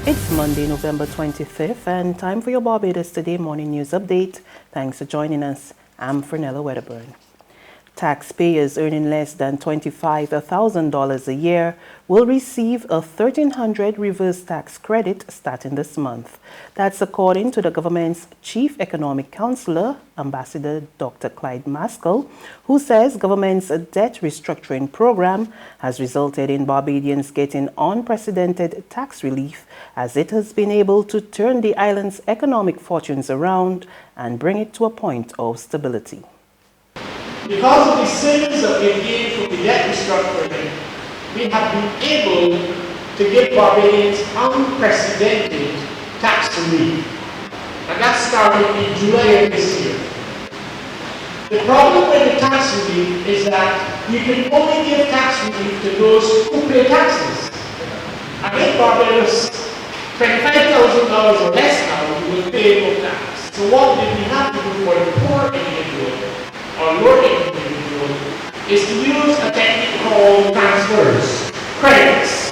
It's Monday, November 25th, and time for your Barbados Today Morning News Update. Thanks for joining us. I'm Fernella Wedderburn. Taxpayers earning less than $25,000 a year will receive a $1,300 reverse tax credit starting this month. That's according to the government's Chief Economic Counselor, Ambassador Dr. Clyde Maskell, who says government's debt restructuring program has resulted in Barbadians getting unprecedented tax relief as it has been able to turn the island's economic fortunes around and bring it to a point of stability. Because of the savings that we've gained from the debt restructuring, we have been able to give Barbadians unprecedented tax relief. And that started in July of this year. The problem with the tax relief is that you can only give tax relief to those who pay taxes. And in Barbados, $25,000 or less now, you will pay no tax. So what did we have to do for the poor individual or lower income individual is to use a technique called transfers, credits.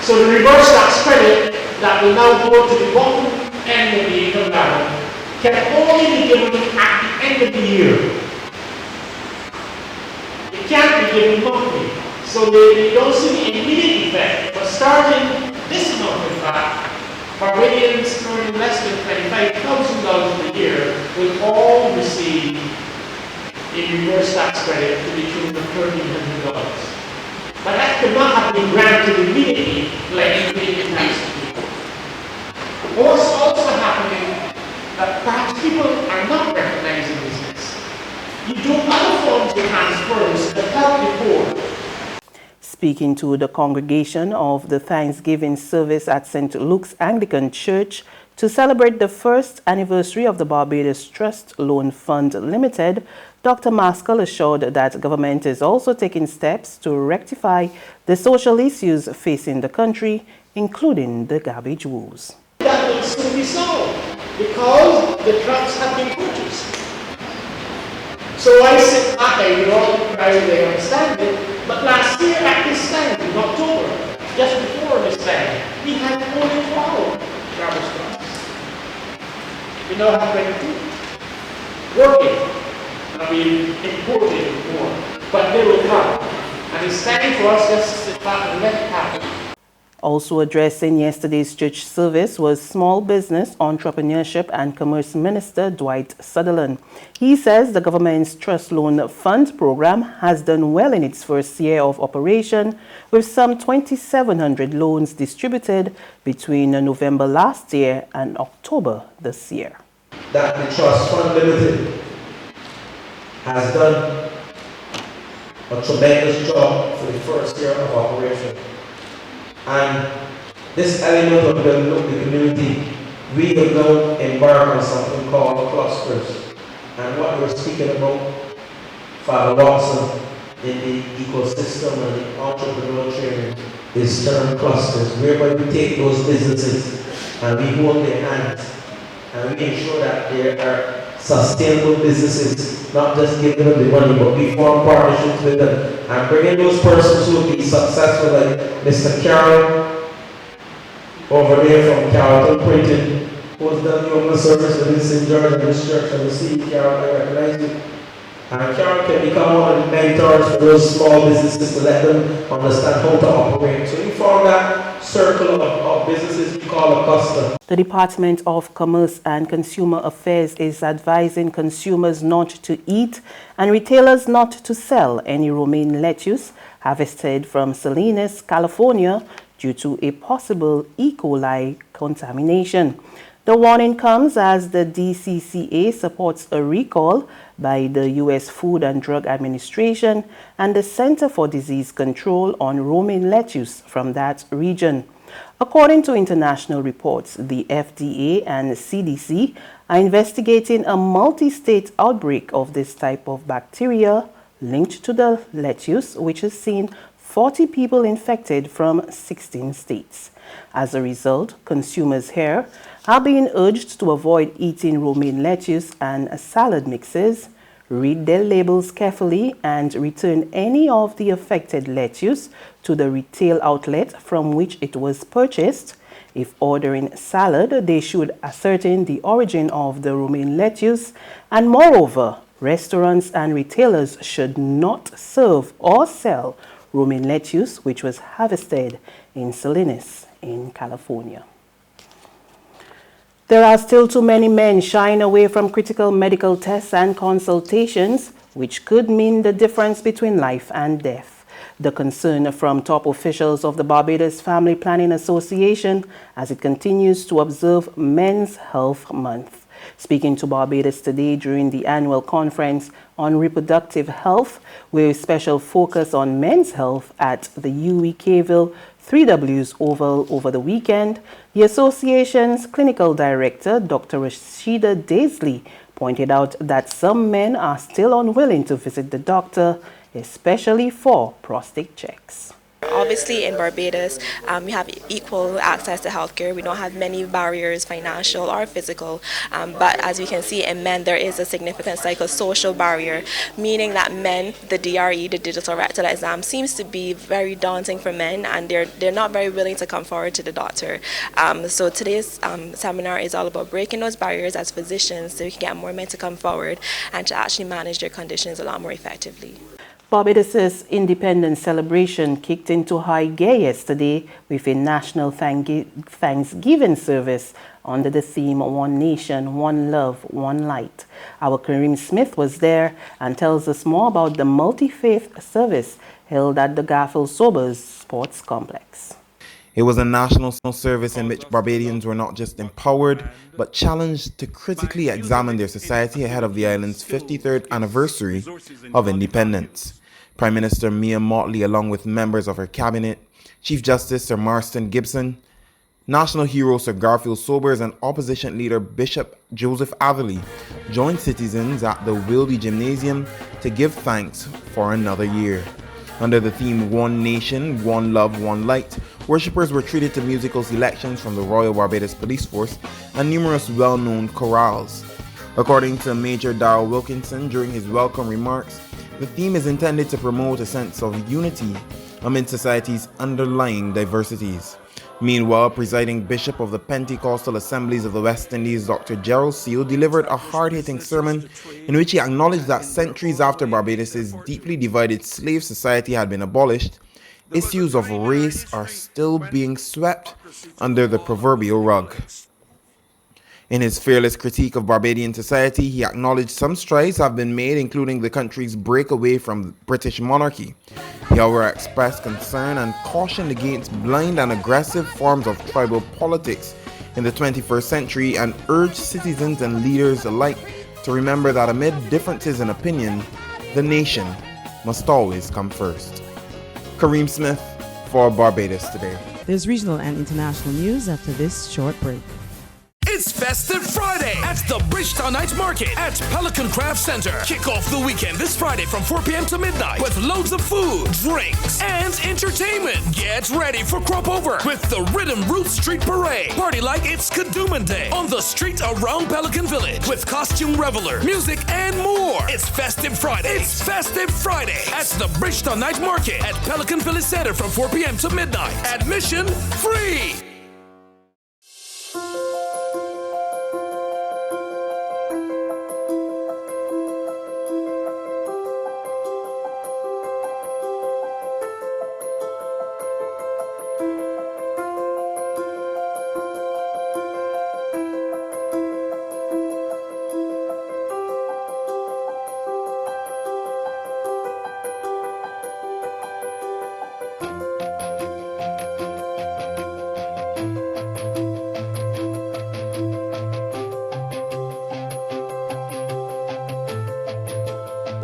So the reverse tax credit that will now go to the bottom end of the income ladder can only be given at the end of the year. It can't be given monthly. So they don't see the immediate effect. But starting this month, in fact, Barbadians earning less than $25,000 a year will all receive a reverse tax credit to the tune of $1,300. But that could not have been granted immediately like immediate tax relief. What's also happening that perhaps people are not recognizing this. You do other forms of transfers that help the poor. Speaking to the congregation of the Thanksgiving service at St. Luke's Anglican Church to celebrate the first anniversary of the Barbados Trust Loan Fund Limited, Dr. Maskell assured that government is also taking steps to rectify the social issues facing the country, including the garbage woes. That will soon be solved because the trucks have been purchased. So I sit back, I would all they understand it, but last year at this time, in October, just before this time, we had only 12 garbage trucks. We now have 22 working. We imported more, but they will come. And it's time for us just to sit back and let it happen. Also addressing yesterday's church service was Small Business, Entrepreneurship and Commerce Minister Dwight Sutherland. He says the government's Trust Loan Fund program has done well in its first year of operation, with some 2,700 loans distributed between November last year and October this year. That the Trust Fund Limited has done a tremendous job for the first year of operation. And this element of the community, we have now embarked on something called clusters. And what we're speaking about, Father Watson, in the ecosystem and the entrepreneurial training is termed clusters, whereby we take those businesses and we hold their hands and we ensure that they are sustainable businesses, not just giving them the money, but we form partnerships with them and bringing those persons who will be successful, like Mr. Carroll over there from Carrollton Printing, who has done human service within St. George and this church, and we see Carroll, I recognize you. And Carroll can become one of the mentors for those small businesses to let them understand how to operate. So you form that circle of businesses we call a cluster. The Department of Commerce and Consumer Affairs is advising consumers not to eat and retailers not to sell any romaine lettuce harvested from Salinas, California, due to a possible E. coli contamination. The warning comes as the DCCA supports a recall by the U.S. Food and Drug Administration and the Center for Disease Control on romaine lettuce from that region. According to international reports, the FDA and CDC are investigating a multi-state outbreak of this type of bacteria linked to the lettuce, which has seen 40 people infected from 16 states. As a result, consumers here are being urged to avoid eating romaine lettuce and salad mixes, read their labels carefully, and return any of the affected lettuce to the retail outlet from which it was purchased, If ordering salad, they should ascertain the origin of the romaine lettuce, and moreover, restaurants and retailers should not serve or sell romaine lettuce which was harvested in Salinas in California. There are still too many men shying away from critical medical tests and consultations, which could mean the difference between life and death. The concern from top officials of the Barbados Family Planning Association as it continues to observe Men's Health Month. Speaking to Barbados Today during the annual conference on reproductive health, with special focus on men's health at the UWI Caville 3Ws Oval over the weekend, the association's clinical director, Dr. Rashida Daisley, pointed out that some men are still unwilling to visit the doctor, especially for prostate checks. Obviously, in Barbados, we have equal access to healthcare. We don't have many barriers, financial or physical. But as you can see, in men, there is a significant psychosocial barrier, meaning that men, the DRE, the digital rectal exam, seems to be very daunting for men, and they're not very willing to come forward to the doctor. So today's seminar is all about breaking those barriers as physicians, so we can get more men to come forward and to actually manage their conditions a lot more effectively. Barbados' independence celebration kicked into high gear yesterday with a national Thanksgiving service under the theme One Nation, One Love, One Light. Our Kareem Smith was there and tells us more about the multi-faith service held at the Garfield Sobers Sports Complex. It was a national service in which Barbadians were not just empowered, but challenged to critically examine their society ahead of the island's 53rd anniversary of independence. Prime Minister Mia Mottley, along with members of her cabinet, Chief Justice Sir Marston Gibson, national hero Sir Garfield Sobers, and opposition leader Bishop Joseph Atherley, joined citizens at the Wildy Gymnasium to give thanks for another year. Under the theme One Nation, One Love, One Light, worshippers were treated to musical selections from the Royal Barbados Police Force and numerous well-known chorales. According to Major Darrell Wilkinson during his welcome remarks, the theme is intended to promote a sense of unity amid society's underlying diversities. Meanwhile, presiding Bishop of the Pentecostal Assemblies of the West Indies, Dr. Gerald Seal, delivered a hard-hitting sermon in which he acknowledged that centuries after Barbados's deeply divided slave society had been abolished, issues of race are still being swept under the proverbial rug. In his fearless critique of Barbadian society, he acknowledged some strides have been made, including the country's break away from British monarchy. He, however, expressed concern and cautioned against blind and aggressive forms of tribal politics in the 21st century and urged citizens and leaders alike to remember that amid differences in opinion, the nation must always come first. Kareem Smith for Barbados Today. There's regional and international news after this short break. It's Festive Friday at the Bridgetown Night Market at Pelican Craft Center. Kick off the weekend this Friday from 4 p.m. to midnight with loads of food, drinks, and entertainment. Get ready for Crop Over with the Rhythm Roots Street Parade. Party like it's Kadooman Day on the street around Pelican Village with costume reveler, music, and more. It's Festive Friday. It's Festive Friday at the Bridgetown Night Market at Pelican Village Center from 4 p.m. to midnight. Admission free.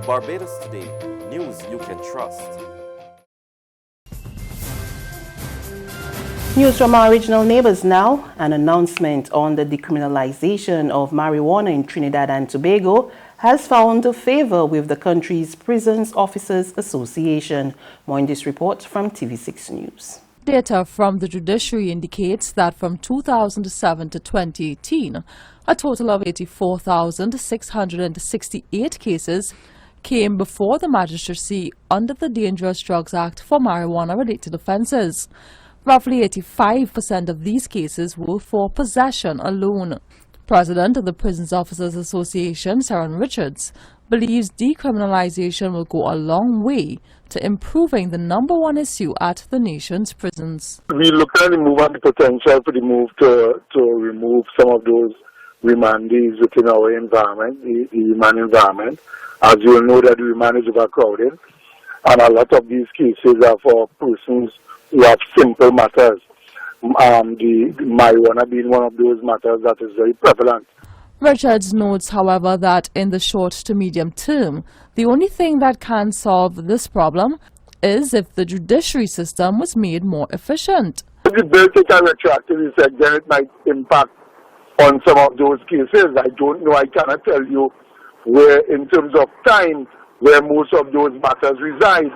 Barbados Today, news you can trust. News from our regional neighbors now. An announcement on the decriminalization of marijuana in Trinidad and Tobago has found favor with the country's Prisons Officers Association. More in this report from TV6 News. Data from the judiciary indicates that from 2007 to 2018, a total of 84,668 cases came before the magistracy under the Dangerous Drugs Act for marijuana-related offences. Roughly 85% of these cases were for possession alone. President of the Prisons Officers Association, Sharon Richards, believes decriminalization will go a long way to improving the #1 issue at the nation's prisons. We look at the move and the potential for the move to remove some of those remandees within our environment, the remand environment. As you know, that the remand is overcrowded, and a lot of these cases are for persons who have simple matters. The marijuana being one of those matters that is very prevalent. Richards notes, however, that in the short to medium term, the only thing that can solve this problem is if the judiciary system was made more efficient. If the bill takes a retroactive effect, then it might impact on some of those cases. I don't know, I cannot tell you where, in terms of time, where most of those matters reside,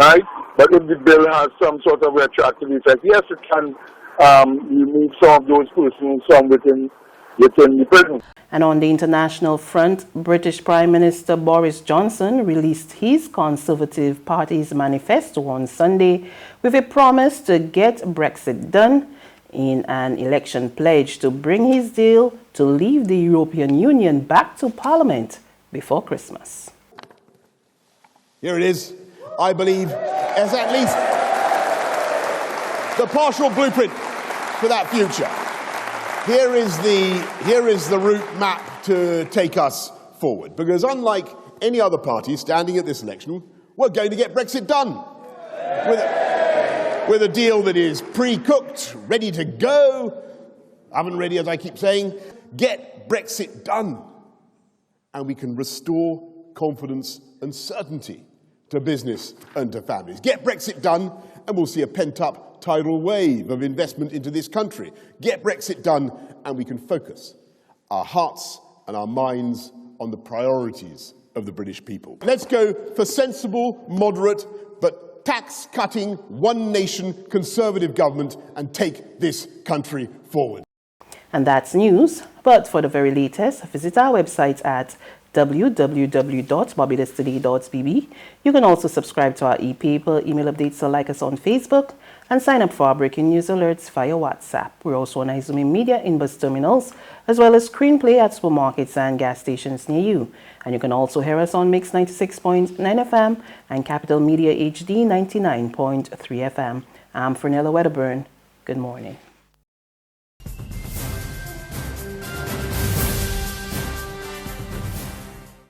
right? But if the bill has some sort of retroactive effect, yes, it can remove some of those persons from within the prison. And on the international front, British Prime Minister Boris Johnson released his Conservative Party's manifesto on Sunday with a promise to get Brexit done in an election pledge to bring his deal to leave the European Union back to Parliament before Christmas. Here it is. I believe as at least the partial blueprint for that future. Here is the route map to take us forward. Because unlike any other party standing at this election, we're going to get Brexit done. With a deal that is pre-cooked, ready to go, oven ready, as I keep saying. Get Brexit done. And we can restore confidence and certainty to business and to families. Get Brexit done, and we'll see a pent-up tidal wave of investment into this country. Get Brexit done, and we can focus our hearts and our minds on the priorities of the British people. Let's go for sensible, moderate, but tax-cutting, one-nation conservative government and take this country forward. And that's news. But for the very latest, visit our website at www.barbadostoday.bb. You can also subscribe to our e-paper, email updates, or like us on Facebook, and sign up for our breaking news alerts via WhatsApp. We're also on Izumi Media in bus terminals, as well as Screenplay at supermarkets and gas stations near you. And you can also hear us on Mix 96.9 FM and Capital Media HD 99.3 FM. I'm Fernella Wedderburn. Good morning.